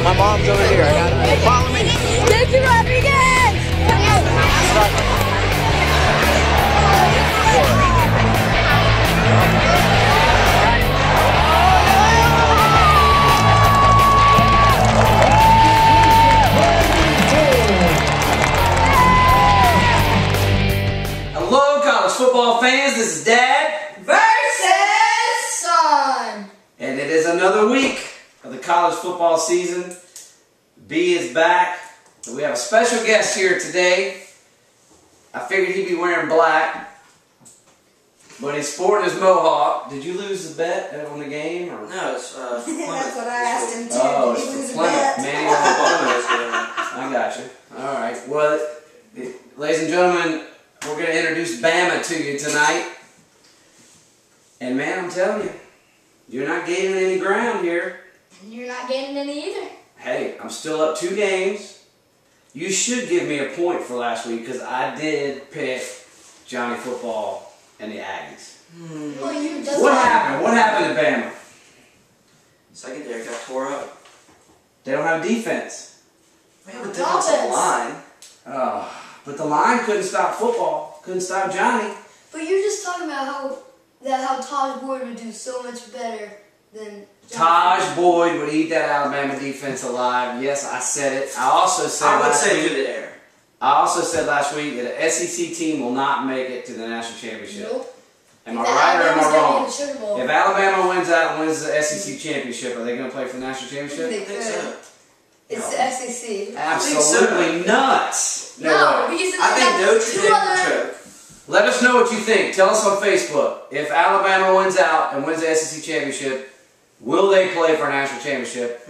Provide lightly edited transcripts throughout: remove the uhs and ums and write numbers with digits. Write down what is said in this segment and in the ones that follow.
My mom's over here. I got her. Follow me. Thank you, Rodriguez! Hello, college football fans. This is Dad Versus Son! and it is another week of the college football season. B is back. We have a special guest here today. I figured he'd be wearing black, but he's sporting his mohawk. Did you lose the bet on the game? Or? No, it's That's what I asked him too. Oh, Did he it's lose the a Plymouth. bet? Manny on the I got you. All right. Well, ladies and gentlemen, we're going to introduce Bama to you tonight. And man, I'm telling you, you're not gaining any ground here. You're not getting any either. Hey, I'm still up 2 games. You should give me a point for last week because I did pick Johnny Football and the Aggies. Well, you just What happened? What happened to Bama? secondary got tore up. They don't have defense. We have a defensive line. But the line couldn't stop football. Couldn't stop Johnny. But you're just talking about how Taj Boyd would do so much better than Taj Boyd would eat that Alabama defense alive. Yes, I said it. I also said I would last say week. through the air. I also said last week that an SEC team will not make it to the national championship. Nope. Am I right or am I wrong? If If Alabama wins out and wins the SEC championship, are they going to play for the national championship? They I think could. so. It's the SEC. Absolutely nuts. No, way. because I think Notre two Dame other. choke. Let us know what you think. Tell us on Facebook. If Alabama wins out and wins the SEC championship, will they play for a national championship?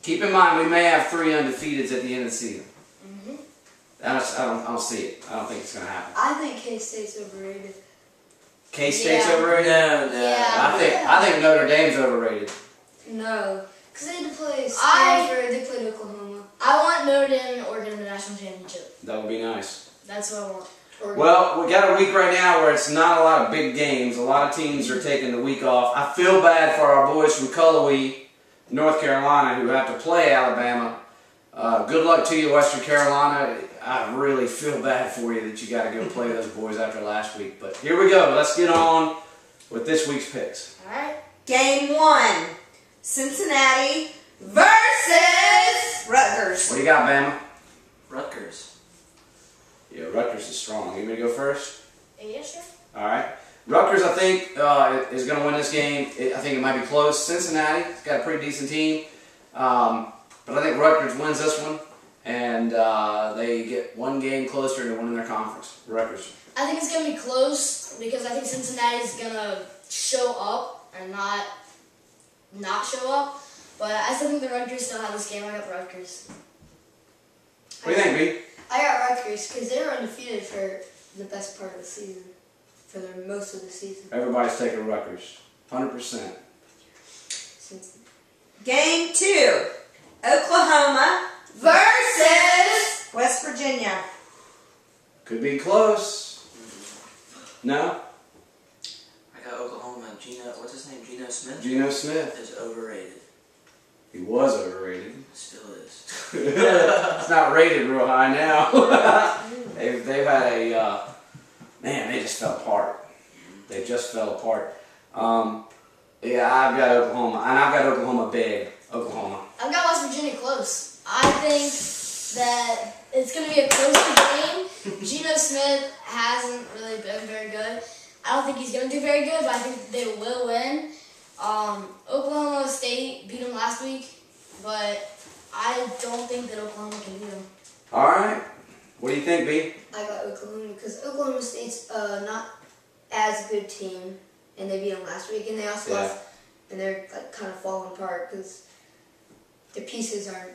Keep in mind, we may have 3 undefeateds at the end of the season. I don't see it. I don't think it's going to happen. I think K-State's overrated. K-State's Yeah. overrated? No, no. Yeah. I think Notre Dame's overrated. No. Because they had to play Stanford, they played Oklahoma. I want Notre Dame and Oregon in the national championship. That would be nice. That's what I want. Oregon. Well, we got a week right now where it's not a lot of big games. A lot of teams are taking the week off. I feel bad for our boys from Cullowhee, North Carolina, who have to play Alabama. Good luck to you, Western Carolina. I really feel bad for you that you got to go play those boys after last week. But here we go. Let's get on with this week's picks. All right. Game 1, Cincinnati versus Rutgers. What do you got, Bama? Rutgers. Yeah, Rutgers is strong. You want me to go first? Yeah, sure. All right. Rutgers, I think, is going to win this game. I think it might be close. Cincinnati's got a pretty decent team. But I think Rutgers wins this one. And they get 1 game closer to winning their conference. Rutgers. I think it's going to be close because I think Cincinnati's going to show up and not show up. But I still think the Rutgers still have this game. I got Rutgers. What do you think, B? I got Rutgers because they were undefeated for the best part of the season. For most of the season. Everybody's taking Rutgers. 100%. Game 2, Oklahoma versus West Virginia. Could be close. No? I got Oklahoma. What's his name? Geno Smith? Geno Smith. Is overrated. He was overrated. Still is. It's not rated real high now. they've had a... man, they just fell apart. They just fell apart. Yeah, I've got Oklahoma. And I've got Oklahoma big. Oklahoma. I've got West Virginia close. I think that it's going to be a close game. Geno Smith hasn't really been very good. I don't think he's going to do very good, but I think they will win. Oklahoma State beat them last week, but I don't think that Oklahoma can beat them. All right. What do you think, B? I got Oklahoma because Oklahoma State's not as good team, and they beat them last week, and they also lost, and they're like kind of falling apart because the pieces aren't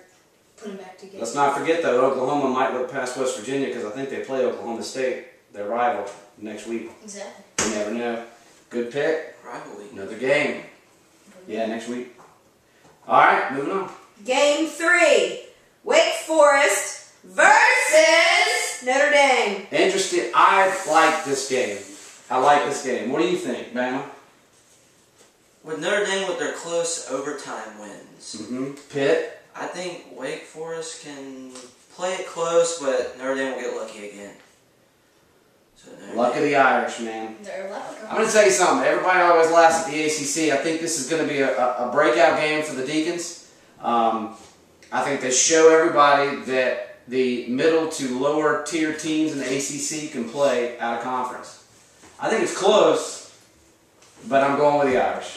putting back together. Let's not forget, though, Oklahoma might look past West Virginia because I think they play Oklahoma State, their rival, next week. Exactly. You never know. Good pick. Rival week. Another game. Yeah, next week. All right, moving on. Game 3. Wake Forest versus Notre Dame. Interesting. I like this game. What do you think, Bama? With Notre Dame with their close overtime wins, Pitt? I think Wake Forest can play it close, but Notre Dame will get lucky again. So Luck of the Irish, man. They're leprechauns. I'm going to tell you something. Everybody always laughs at the ACC. I think this is going to be a breakout game for the Deacons. I think they show everybody that the middle to lower tier teams in the ACC can play out of conference. I think it's close, but I'm going with the Irish.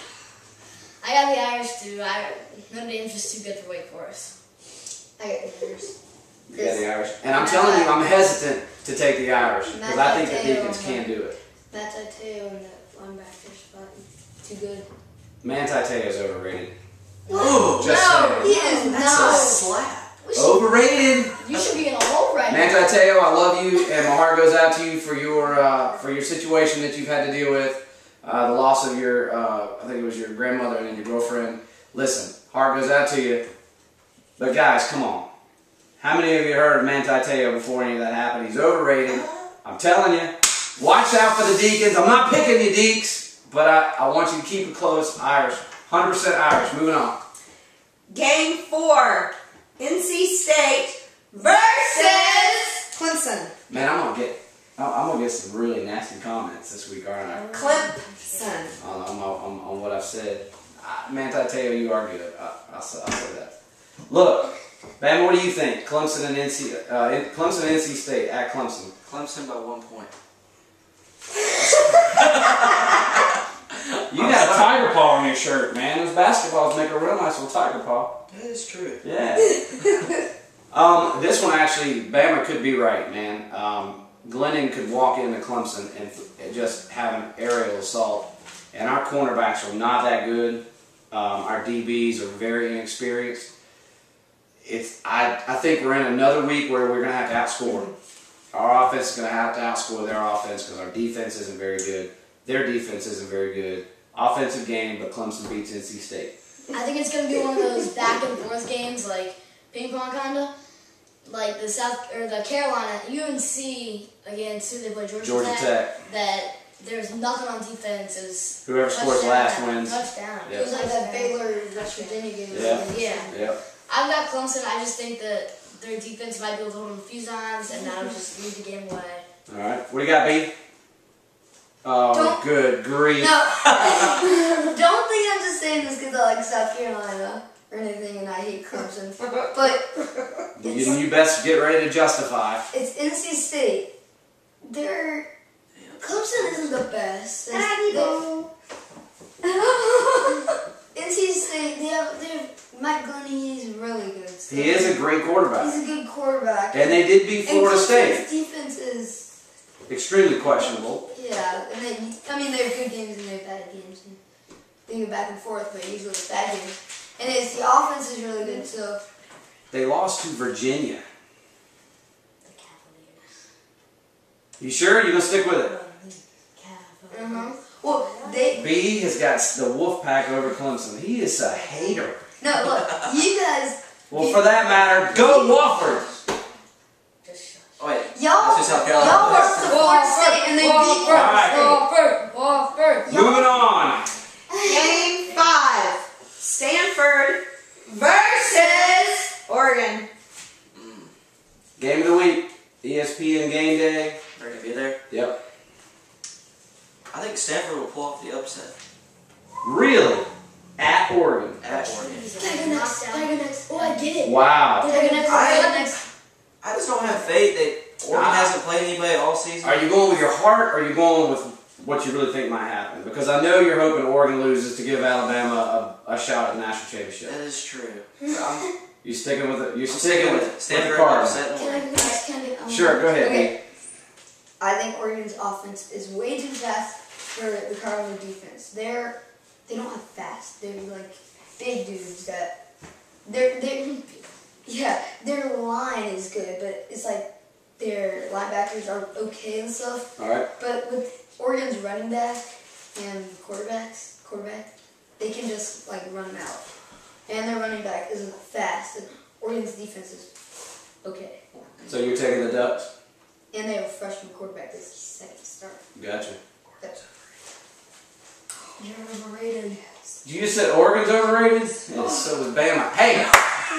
I got the Irish too. Notre Dame's just too good for Wake Forest. I got the Irish. You got the Irish. And I'm telling you, I'm hesitant to take the Irish because I think the Deacons can do it. Matt Teo in the linebacker spot. Too good. Manti Te'o's overrated. Ooh, Just saying. He is that's not. a slap. Overrated. You should be in a hole right now. Manti Teo, I love you, and my heart goes out to you for your situation that you've had to deal with, the loss of your, I think it was your grandmother and then your girlfriend. Listen, heart goes out to you. But guys, come on. How many of you heard of Manti Teo before any of that happened? He's overrated. I'm telling you. Watch out for the Deacons. I'm not picking you, Deeks, but I want you to keep it close. Irish. 100% Irish. Moving on. Game 4. NC State versus Clemson. Man, I'm gonna get some really nasty comments this week, aren't I? Clemson. On what I've said. Manti Teo, you are good. I'll say that. Look, Bama, what do you think? Clemson and NC State at Clemson. Clemson by 1 point. You got a tiger paw on your shirt, man. Those basketballs make a real nice little tiger paw. That is true. Yeah. This one actually, Bama could be right, man. Glennon could walk into Clemson and just have an aerial assault. And our cornerbacks are not that good. Our DBs are very inexperienced. I think we're in another week where we're going to have to outscore. Our offense is going to have to outscore their offense because our defense isn't very good. Their defense isn't very good. Offensive game, but Clemson beats NC State. I think it's going to be one of those back and forth games, like ping pong kind of. Like the Carolina, UNC, against who they play, Georgia Tech. That there's nothing on defense. Whoever scores last wins. Touchdown. Yep. It was like that Baylor West Virginia game. Yeah. Yep. I've got Clemson. I just think that their defense might be able to hold them a few times, and that'll just lead the game away. All right. What do you got, B? Oh, good grief. No, don't think I'm just saying this because I like South Carolina or anything, and I hate Clemson. But You best get ready to justify. it's NC State. Clemson isn't the best. NC State, they have Mike Glennon. He's really good. So He is a great quarterback. He's a good quarterback. And they did beat Florida State. Clemson's defense is. Extremely questionable. Yeah, and they have good games and they have bad games. And they go back and forth, but usually it's bad games. And the offense is really good, so. They lost to Virginia. The Cavaliers. You sure? You gonna stick with it? Uh-huh. Well, B has got the wolf pack over Clemson. He is a hater. No, look, you guys. Well, for that matter, go Wofford. Oh, wait. Y'all This is South Carolina. lost to Florida State and they beat Wofford. Moving on. Game 5. Stanford versus Oregon. Game of the week. ESPN game day. They're going to be there. Yep. I think Stanford will pull off the upset. Really? At Oregon. At Oregon. Tiger next. Oh, I get it. Wow. Tiger next. I just don't have faith that Oregon hasn't played anybody all season. Are you going with your heart, or are you going with what you really think might happen? Because I know you're hoping Oregon loses to give Alabama a shot at the national championship. That is true. You sticking with it? You're sticking with it. the Stanford cards. Sure, go ahead. Okay. I think Oregon's offense is way too fast for the Cardinal defense. They don't have fast. They're like big dudes that their line is good, but it's like their linebackers are okay and stuff. All right. But with Oregon's running back and quarterback, they can just like run them out. And their running back isn't fast. And Oregon's defense is okay. So you're taking the Ducks? And they have a freshman quarterback that's second start. Gotcha. You're overrated. You said Oregon's overrated? And so was Bama. Hey!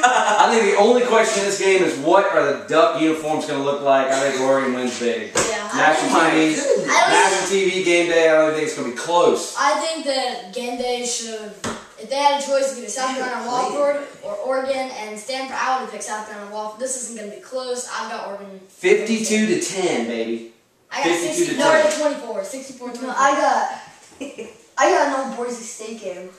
I think the only question in this game is what are the Duck uniforms going to look like? I think Oregon wins big. Yeah, National TV game day, I don't think it's going to be close. I think that game day should have, if they had a choice to get South Carolina Wofford or Oregon and Stanford, I would have picked South Carolina Wofford. This isn't going to be close. I've got Oregon. 52-10, baby. I got 64-24. 64-24. No, I got an old Boise State game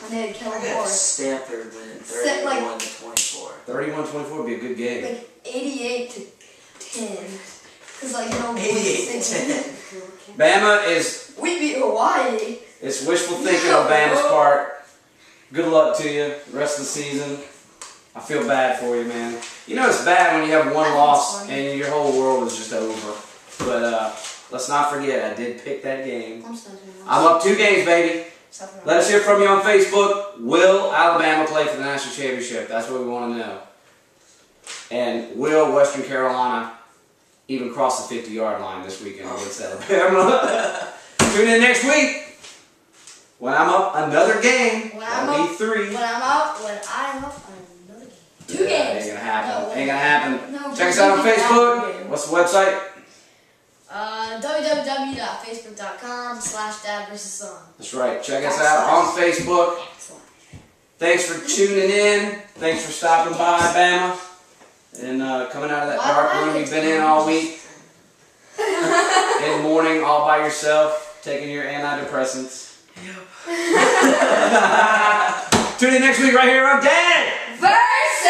when they had I Kellen got Moore. Stanford winning Set, like- 31-24. 31-24 would be a good game. Like 88-10. Cause like an old 88-10. Bama is We beat Hawaii. it's wishful thinking on Bama's part. Good luck to you the rest of the season. I feel bad for you, man. You know it's bad when you have one loss and your whole world is just over. But let's not forget, I did pick that game. I'm up 2 games, baby. Let us hear from you on Facebook. Will Alabama play for the national championship? That's what we want to know. And will Western Carolina even cross the 50-yard line this weekend against Alabama? Tune in next week when I'm up another game. That'll be 3. When I'm up another game. 2 games. Ain't gonna happen. No, Ain't gonna happen. No, Check us out on Facebook. What's the website? www.facebook.com/dad-versus-son. That's right. Check us out on Facebook. Thanks for tuning in. Thanks for stopping by, Bama. And coming out of that dark room you've been in all week. In the morning, all by yourself, taking your antidepressants. Tune in next week right here on Dad Versus